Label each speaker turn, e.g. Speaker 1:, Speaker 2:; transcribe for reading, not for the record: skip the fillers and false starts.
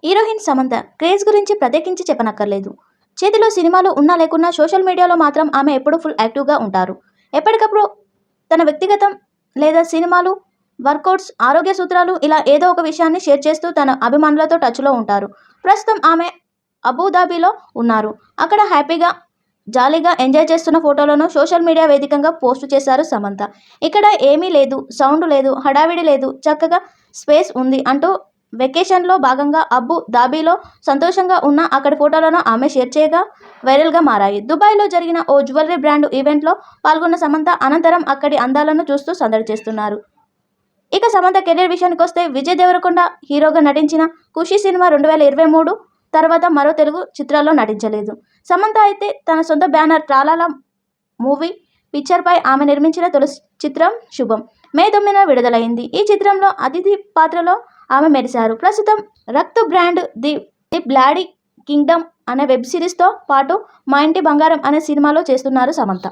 Speaker 1: Heroine Samantha craze గురించి ప్రత్యేకించి చెప్పనక్కర్లేదు. చేతిలో సినిమాలు ఉన్నా లేకున్నా సోషల్ మీడియాలో మాత్రం ఆమె ఎప్పుడూ ఫుల్ యాక్టివ్గా ఉంటారు. ఎప్పటికప్పుడు తన వ్యక్తిగతం లేదా సినిమాలు, వర్కౌట్స్, ఆరోగ్య సూత్రాలు ఇలా ఏదో ఒక విషయాన్ని షేర్ చేస్తూ తన అభిమానులతో టచ్లో ఉంటారు. ప్రస్తుతం ఆమె అబుదాబిలో ఉన్నారు. అక్కడ హ్యాపీగా జాలీగా ఎంజాయ్ చేస్తున్న ఫోటోలను సోషల్ మీడియా వేదికగా పోస్టు చేశారు సమంత. ఇక్కడ ఏమీ లేదు, సౌండ్ లేదు, హడావిడి లేదు, చక్కగా స్పేస్ ఉంది అంటూ వెకేషన్లో భాగంగా అబు దాబీలో సంతోషంగా ఉన్న అక్కడి ఫోటోలను ఆమె షేర్ చేయగా వైరల్గా మారాయి. దుబాయ్లో జరిగిన ఓ జ్యువెలరీ బ్రాండ్ ఈవెంట్లో పాల్గొన్న సమంత అనంతరం అక్కడి అందాలను చూస్తూ సందడి చేస్తున్నారు. ఇక సమంత కెరీర్ విషయానికి వస్తే విజయ్ దేవరకొండ హీరోగా నటించిన ఖుషీ సినిమా 2023 తర్వాత మరో తెలుగు చిత్రాల్లో నటించలేదు. సమంత అయితే తన సొంత బ్యానర్ ట్రాలాలా మూవీ పిక్చర్పై ఆమె నిర్మించిన తొలి చిత్రం శుభం మే 9న విడుదలైంది. ఈ చిత్రంలో అతిథి పాత్రలో ఆమె మెరిశారు. ప్రస్తుతం Rakt brand the bloody Kingdom అనే వెబ్ సిరీస్తో పాటు మా ఇంటి బంగారం అనే సినిమాలో చేస్తున్నారు సమంత.